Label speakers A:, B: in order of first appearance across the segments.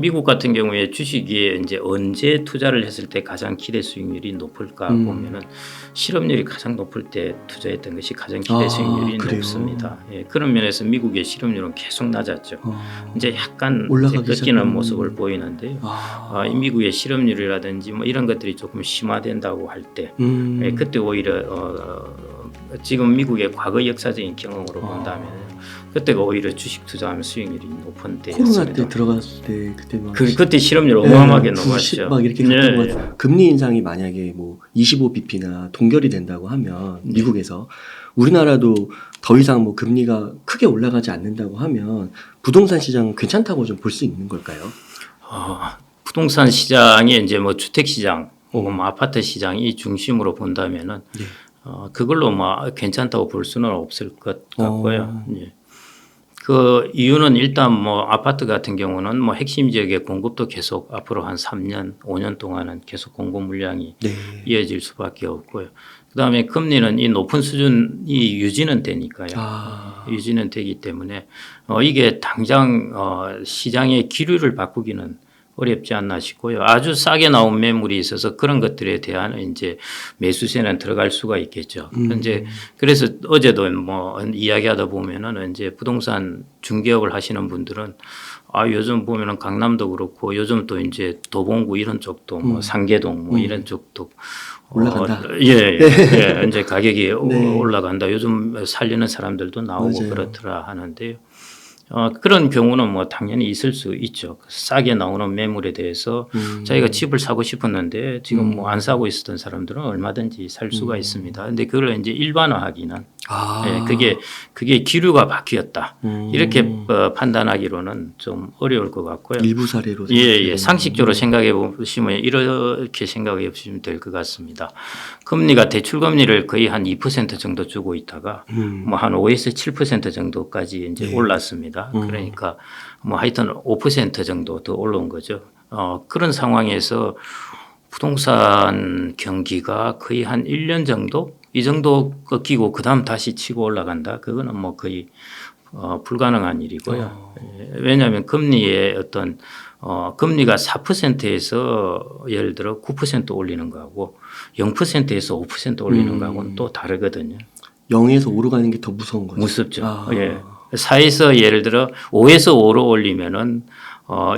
A: 미국 같은 경우에 주식에 이제 언제 투자를 했을 때 가장 기대 수익률이 높을까 보면은 실업률이 가장 높을 때 투자했던 것이 가장 기대 수익률이
B: 그래요?
A: 높습니다. 예, 그런 면에서 미국의 실업률은 계속 낮았죠. 이제 약간 이제
B: 올라가기
A: 꺾이는
B: 시작하는.
A: 모습을 보이는데요. 이 미국의 실업률이라든지 뭐 이런 것들이 조금 심화된다고 할 때, 예, 그때 오히려 지금 미국의 과거 역사적인 경험으로 본다면 그때가 오히려 주식 투자하면 수익률이 높은 때였습니다.
B: 코로나 때 들어갔을 때 그때 막
A: 그때 실업률 어마어마하게
B: 90
A: 높았죠.
B: 막 이렇게 갔던 것 같아요. 금리 인상이 만약에 뭐 25bp나 동결이 된다고 하면 미국에서 우리나라도 더 이상 뭐 금리가 크게 올라가지 않는다고 하면 부동산 시장 괜찮다고 좀 볼 수 있는 걸까요?
A: 부동산 시장이 이제 뭐 주택 시장 혹은 뭐 아파트 시장이 중심으로 본다면은
B: 네.
A: 그걸로 뭐 괜찮다고 볼 수는 없을 것 같고요. 예. 그 이유는 일단 뭐 아파트 같은 경우는 뭐 핵심 지역의 공급도 계속 앞으로 한 3년, 5년 동안은 계속 공급 물량이
B: 네.
A: 이어질 수밖에 없고요. 그다음에 금리는 이 높은 수준이 유지는 되니까요. 유지는 되기 때문에 이게 당장 시장의 기류를 바꾸기는 어렵지 않나 싶고요. 아주 싸게 나온 매물이 있어서 그런 것들에 대한 이제 매수세는 들어갈 수가 있겠죠. 이제 그래서 어제도 뭐 이야기하다 보면은 이제 부동산 중개업을 하시는 분들은 요즘 보면은 강남도 그렇고 요즘 또 이제 도봉구 이런 쪽도 뭐 상계동 뭐 이런 쪽도
B: 올라간다.
A: 예, 이제 가격이
B: 네.
A: 올라간다. 요즘 살리는 사람들도 나오고
B: 맞아요.
A: 그렇더라 하는데요. 그런 경우는 뭐 당연히 있을 수 있죠. 싸게 나오는 매물에 대해서 자기가 집을 사고 싶었는데 지금 뭐 안 사고 있었던 사람들은 얼마든지 살 수가 있습니다. 근데 그걸 이제 일반화하기는 예, 그게 기류가 바뀌었다. 이렇게 판단하기로는 좀 어려울 것 같고요.
B: 일부 사례로
A: 예, 상식적으로 생각해 보시면 이렇게 생각해 보시면 될 것 같습니다. 금리가 대출 금리를 거의 한 2% 정도 주고 있다가 뭐 한 5에서 7% 정도까지 이제 올랐습니다. 그러니까 뭐 하여튼 5% 정도 더 올라온 거죠. 그런 상황에서 부동산 경기가 거의 한 1년 정도 이 정도 꺾이고 그다음 다시 치고 올라간다. 그거는 뭐 거의 불가능한 일이고요. 왜냐하면 금리의 어떤 금리가 4%에서 예를 들어 9% 올리는 거하고 0%에서 5% 올리는 거하고는 또 다르거든요.
B: 0에서 5로 가는 게 더 무서운 거죠.
A: 무섭죠. 예. 4에서 예를 들어 5에서 5로 올리면은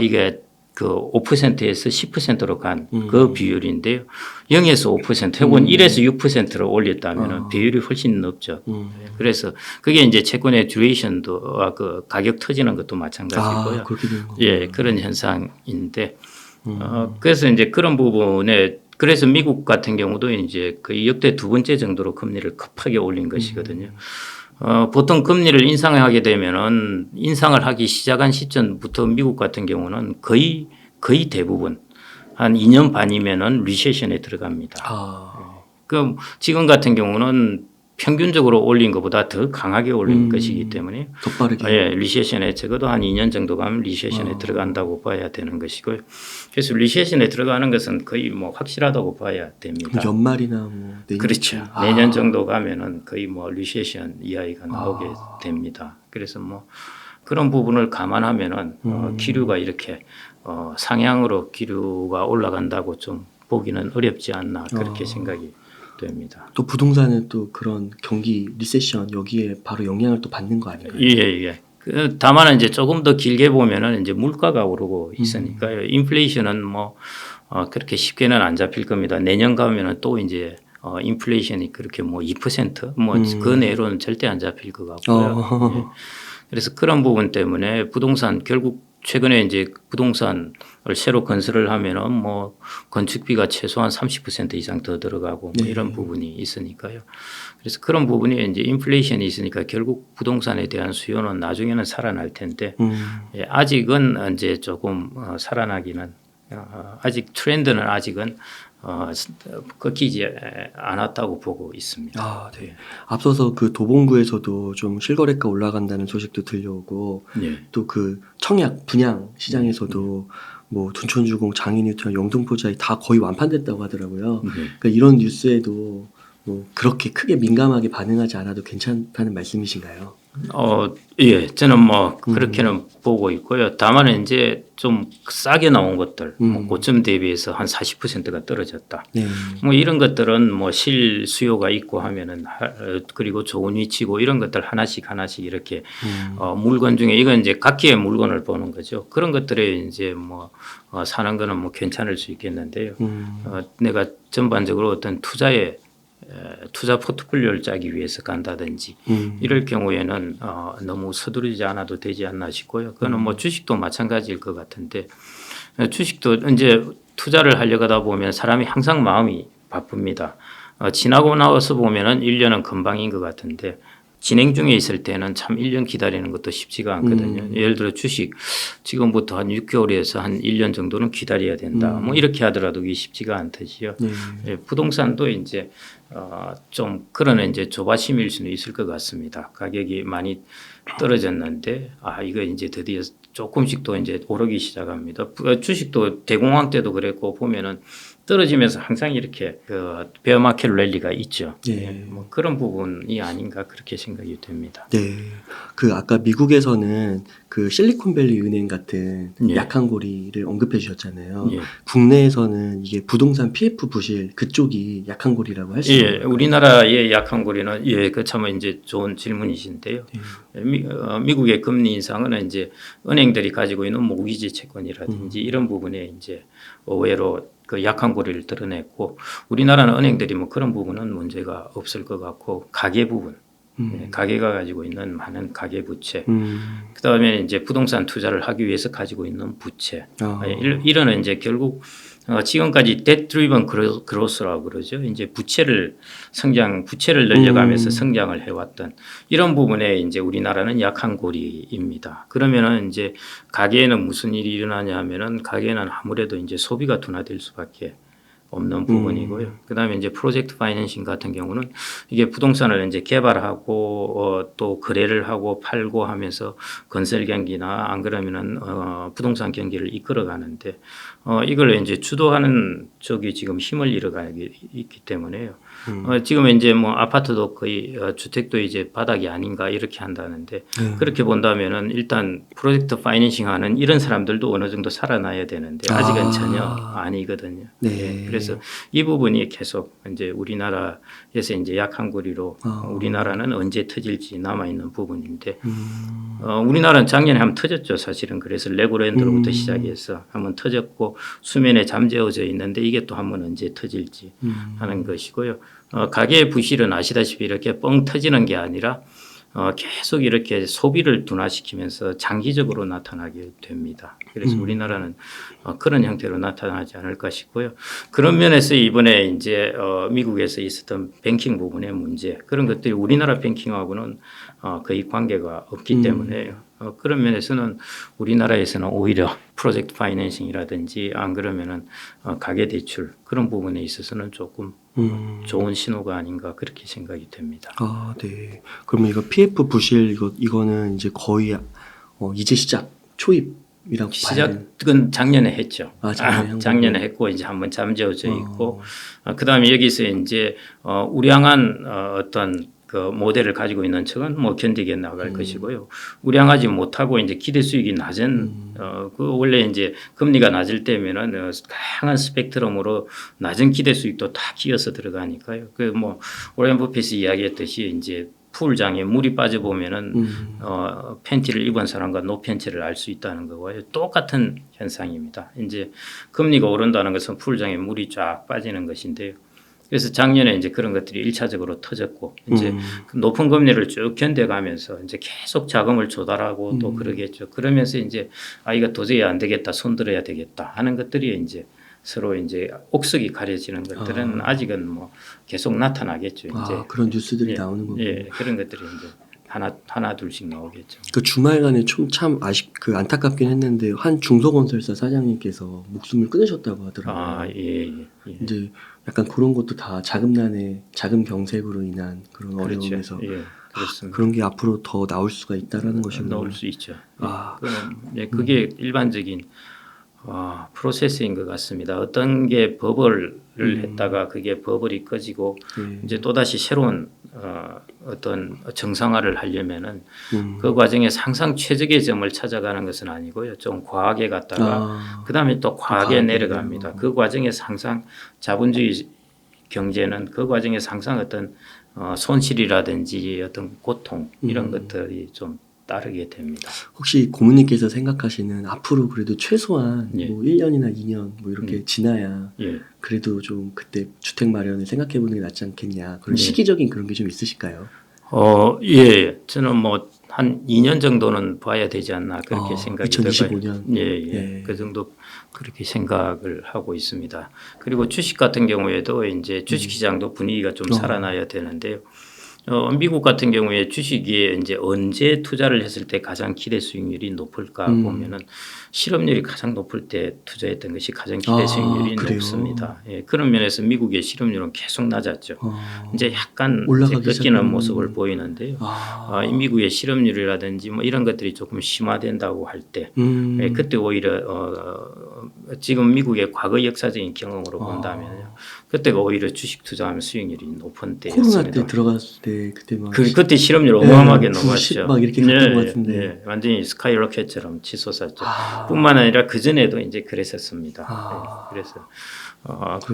A: 이게 그 5%에서 10%로 간 그 비율인데요. 0에서 5% 혹은 1에서 6%로 올렸다면은 비율이 훨씬 높죠. 그래서 그게 이제 채권의 듀레이션도 그 가격 터지는 것도 마찬가지고요.
B: 그렇게 되는 거.
A: 예, 그런 현상인데 그래서 이제 그런 부분에 그래서 미국 같은 경우도 이제 거의 역대 두 번째 정도로 금리를 급하게 올린 것이거든요. 보통 금리를 인상하게 되면은 인상을 하기 시작한 시점부터 미국 같은 경우는 거의 대부분 한 2년 반이면은 리세션에 들어갑니다. 그럼 지금 같은 경우는 평균적으로 올린 것보다 더 강하게 올린 것이기 때문에
B: 더 빠르게.
A: 예, 리세션에 적어도 한 2년 정도 가면 리세션에 들어간다고 봐야 되는 것이고요. 그래서 리세션에 들어가는 것은 거의 뭐 확실하다고 봐야 됩니다.
B: 그럼 연말이나 뭐 내년.
A: 그렇죠. 내년 정도 가면은 거의 뭐 리세션 이하가 나오게 됩니다. 그래서 뭐 그런 부분을 감안하면은 기류가 이렇게 상향으로 기류가 올라간다고 좀 보기는 어렵지 않나 그렇게 생각이 됩니다.
B: 또 부동산은 또 그런 경기 리세션 여기에 바로 영향을 또 받는 거 아닌가요?
A: 예. 다만 이제 조금 더 길게 보면은 이제 물가가 오르고 있으니까요. 인플레이션은 뭐 그렇게 쉽게는 안 잡힐 겁니다. 내년 가면은 또 이제 인플레이션이 그렇게 뭐 2% 뭐 그 내로는 절대 안 잡힐 것 같고요. 예. 그래서 그런 부분 때문에 부동산 결국 최근에 이제 부동산을 새로 건설을 하면은 뭐 건축비가 최소한 30% 이상 더 들어가고 뭐 이런 부분이 있으니까요. 그래서 그런 부분이 이제 인플레이션이 있으니까 결국 부동산에 대한 수요는 나중에는 살아날 텐데 예, 아직은 이제 조금 살아나기는 아직 트렌드는 아직은 꺾이지 않았다고 보고 있습니다.
B: 네. 앞서서 그 도봉구에서도 좀 실거래가 올라간다는 소식도 들려오고 또 그 청약 분양 시장에서도 뭐 둔촌주공, 장인뉴턴, 영등포자이 다 거의 완판됐다고 하더라고요. 그러니까 이런 뉴스에도 뭐 그렇게 크게 민감하게 반응하지 않아도 괜찮다는 말씀이신가요?
A: 예, 저는 뭐 그렇게는 보고 있고요. 다만 이제 좀 싸게 나온 것들, 뭐 고점 대비해서 한 40%가 떨어졌다.
B: 네.
A: 뭐 이런 것들은 뭐 실수요가 있고 하면은 그리고 좋은 위치고 이런 것들 하나씩 이렇게 물건 중에 이건 이제 각기의 물건을 보는 거죠. 그런 것들에 이제 뭐 사는 거는 뭐 괜찮을 수 있겠는데요. 내가 전반적으로 어떤 투자 포트폴리오를 짜기 위해서 간다든지 이럴 경우에는 너무 서두르지 않아도 되지 않나 싶고요. 그거는 뭐 주식도 마찬가지일 것 같은데 주식도 이제 투자를 하려고 하다 보면 사람이 항상 마음이 바쁩니다. 지나고 나와서 보면은 1년은 금방인 것 같은데 진행 중에 있을 때는 참 1년 기다리는 것도 쉽지가 않거든요. 예를 들어 주식 지금부터 한 6개월에서 한 1년 정도는 기다려야 된다. 뭐 이렇게 하더라도 이게 쉽지가 않듯이요. 예, 부동산도 이제 좀 그런 이제 조바심일 수는 있을 것 같습니다. 가격이 많이 떨어졌는데 이거 이제 드디어 조금씩 또 이제 오르기 시작합니다. 주식도 대공황 때도 그랬고 보면은 떨어지면서 항상 이렇게 그 베어마켓 랠리가 있죠.
B: 네.
A: 뭐 그런 부분이 아닌가 그렇게 생각이 됩니다.
B: 네. 그 아까 미국에서는 그 실리콘밸리 은행 같은
A: 예.
B: 약한 고리를 언급해 주셨잖아요.
A: 예.
B: 국내에서는 이게 부동산 PF 부실 그쪽이 약한 고리라고 할 수 있는
A: 예, 우리나라의 약한 고리는 그 참 이제 좋은 질문이신데요. 미국의 금리 인상은 이제 은행들이 가지고 있는 모기지 채권이라든지 이런 부분에 이제 의외로 그 약한 고리를 드러냈고 우리나라는 은행들이 뭐 그런 부분은 문제가 없을 것 같고 가계 부분, 가계가 가지고 있는 많은 가계 부채, 그다음에 이제 부동산 투자를 하기 위해서 가지고 있는 부채, 이런 이제 결국 지금까지 debt driven growth라고 그러죠. 이제 부채를 늘려가면서 성장을 해왔던 이런 부분에 이제 우리나라는 약한 고리입니다. 그러면은 이제 가계에는 무슨 일이 일어나냐 하면은 가계는 아무래도 이제 소비가 둔화될 수밖에 없는 부분이고요. 그다음에 이제 프로젝트 파이낸싱 같은 경우는 이게 부동산을 이제 개발하고 또 거래를 하고 팔고 하면서 건설 경기나 안 그러면은 부동산 경기를 이끌어 가는데 이걸 이제 주도하는 쪽이 지금 힘을 잃어가고 있기 때문에요. 지금 이제 뭐 아파트도 거의 주택도 이제 바닥이 아닌가 이렇게 한다는데 그렇게 본다면은 일단 프로젝트 파이낸싱 하는 이런 사람들도 어느 정도 살아나야 되는데 아직은 전혀 아니거든요.
B: 네.
A: 그래서 이 부분이 계속 이제 우리나라에서 이제 약한 고리로 우리나라는 언제 터질지 남아 있는 부분인데 우리나라는 작년에 한번 터졌죠. 사실은 그래서 레고랜드로부터 시작해서 한번 터졌고 수면에 잠재워져 있는데 이게 또 한번 언제 터질지 하는 것이고요. 가계 부실은 아시다시피 이렇게 뻥 터지는 게 아니라 계속 이렇게 소비를 둔화시키면서 장기적으로 나타나게 됩니다. 그래서 우리나라는 그런 형태로 나타나지 않을까 싶고요. 그런 면에서 이번에 이제 미국에서 있었던 뱅킹 부분의 문제 그런 것들이 우리나라 뱅킹하고는 거의 관계가 없기 때문에 그런 면에서는 우리나라에서는 오히려 프로젝트 파이낸싱이라든지 안 그러면은 가계 대출 그런 부분에 있어서는 조금 좋은 신호가 아닌가 그렇게 생각이 됩니다.
B: 네. 그러면 이거 PF 부실 이거는 이제 거의 이제 시작 초입이라고
A: 시작은 작년에 했죠. 작년에
B: 거고.
A: 했고 이제 한번 잠재워져 있고 그다음에 여기서 이제 우량한 어떤 그 모델을 가지고 있는 측은 뭐 견디게 나갈 것이고요. 우량하지 못하고 이제 기대 수익이 낮은 그 원래 이제 금리가 낮을 때면은 다양한 스펙트럼으로 낮은 기대 수익도 다 기어서 들어가니까요. 그 뭐 오렌 버핏이 이야기했듯이 이제 풀장에 물이 빠져 보면은 팬티를 입은 사람과 노팬티를 알 수 있다는 거고요. 똑같은 현상입니다. 이제 금리가 오른다는 것은 풀장에 물이 쫙 빠지는 것인데요. 그래서 작년에 이제 그런 것들이 1차적으로 터졌고 이제 높은 금리를 쭉 견뎌가면서 이제 계속 자금을 조달하고 또 그러겠죠. 그러면서 이제 이거 도저히 안 되겠다, 손들어야 되겠다 하는 것들이 이제 서로 이제 옥석이 가려지는 것들은 아직은 뭐 계속 나타나겠죠. 이제
B: 그런 뉴스들이 나오는 거군요.
A: 예, 그런 것들이 이제 하나 둘씩 나오겠죠.
B: 그 주말간에 참 안타깝긴 했는데 한 중소건설사 사장님께서 목숨을 끊으셨다고 하더라고요.
A: 예.
B: 이제 약간 그런 것도 다 자금 경색으로 인한 그런 어려움에서
A: 예, 그렇습니다.
B: 그런 게 앞으로 더 나올 수가 있다라는 것이군요.
A: 나올 수 있죠. 그게 일반적인 프로세스인 것 같습니다. 어떤 게 버블을 했다가 그게 버블이 꺼지고 이제 또 다시 새로운 어떤 정상화를 하려면은 그 과정에서 항상 최적의 점을 찾아가는 것은 아니고요. 좀 과하게 갔다가 그다음에 또 과하게 내려갑니다. 그 과정에서 항상 자본주의 경제는 그 과정에서 항상 어떤 손실이라든지 어떤 고통 이런 것들이 좀 따르게 됩니다.
B: 혹시 고모님께서 생각하시는 앞으로 그래도 최소한
A: 예.
B: 뭐 1년이나 2년 뭐 이렇게 지나야
A: 예.
B: 그래도 좀 그때 주택 마련을 생각해 보는 게 낫지 않겠냐. 그런
A: 예.
B: 시기적인 그런 게 좀 있으실까요?
A: 예. 저는 뭐 한 2년 정도는 봐야 되지 않나 그렇게 생각이 들어요.
B: 2025년.
A: 예. 그 정도 그렇게 생각을 하고 있습니다. 그리고 주식 같은 경우에도 이제 주식 시장도 분위기가 좀 살아나야 되는데요. 미국 같은 경우에 주식에 이제 언제 투자를 했을 때 가장 기대 수익률이 높을까 보면은 실업률이 가장 높을 때 투자했던 것이 가장 기대 수익률이
B: 그래요?
A: 높습니다. 예, 그런 면에서 미국의 실업률은 계속 낮았죠. 이제 약간
B: 올라가기
A: 꺾이는
B: 시작하는.
A: 모습을 보이는데요. 이 미국의 실업률이라든지 뭐 이런 것들이 조금 심화된다고 할 때, 예, 그때 오히려 지금 미국의 과거 역사적인 경험으로 본다면요, 그때가 오히려 주식 투자하면 수익률이 높은 때였습니다.
B: 코로나 때 들어갔을 때 그때 막
A: 그때 실업률 어마어마하게
B: 90
A: 높았죠.
B: 막 이렇게 갔던 것 같은데.
A: 예, 완전히 스카이로켓처럼 치솟았죠. 뿐만 아니라 그 전에도 이제 그랬었습니다. 예,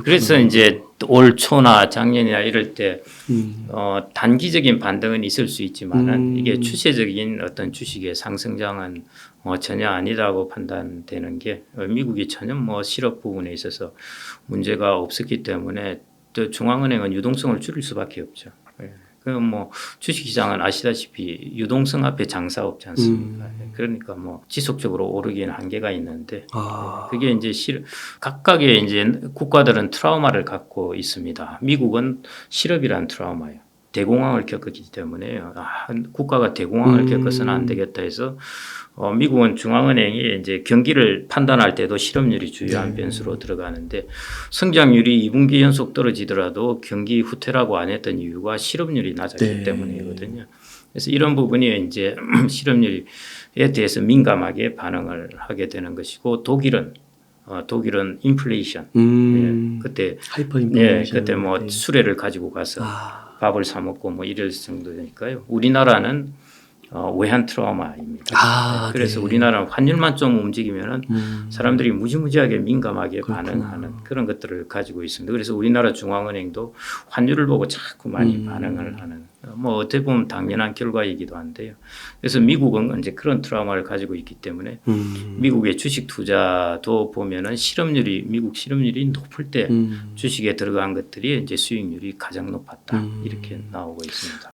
A: 그래서 이제 올 초나 작년이나 이럴 때 단기적인 반등은 있을 수 있지만은 이게 추세적인 어떤 주식의 상승장은 전혀 아니라고 판단되는 게 미국이 전혀 뭐 실업 부분에 있어서 문제가 없었기 때문에 또 중앙은행은 유동성을 줄일 수밖에 없죠. 예. 그럼 뭐 주식시장은 아시다시피 유동성 앞에 장사 없지 않습니까? 그러니까 뭐 지속적으로 오르기는 한계가 있는데 그게 이제 각각의 이제 국가들은 트라우마를 갖고 있습니다. 미국은 실업이란 트라우마예요. 대공황을 겪었기 때문에 국가가 대공황을 겪어서는 안 되겠다 해서 미국은 중앙은행이 이제 경기를 판단할 때도 실업률이 주요한 변수로 들어가는데 성장률이 2분기 연속 떨어지더라도 경기 후퇴라고 안 했던 이유가 실업률이 낮았기 때문이거든요. 그래서 이런 부분이 이제 실업률에 대해서 민감하게 반응을 하게 되는 것이고 독일은 인플레이션. 예, 그때
B: 하이퍼 인플레이션.
A: 그때 뭐 수레를 가지고 가서 밥을 사 먹고 뭐 이럴 정도니까요. 우리나라는 외환 트라우마입니다. 그래서 우리나라는 환율만 좀 움직이면은 사람들이 무지무지하게 민감하게 반응하는 그런 것들을 가지고 있습니다. 그래서 우리나라 중앙은행도 환율을 보고 자꾸 많이 반응을 하는 뭐 어떻게 보면 당연한 결과이기도 한데요. 그래서 미국은 이제 그런 트라우마를 가지고 있기 때문에 미국의 주식 투자도 보면은 미국 실업률이 높을 때 주식에 들어간 것들이 이제 수익률이 가장 높았다 이렇게 나오고 있습니다.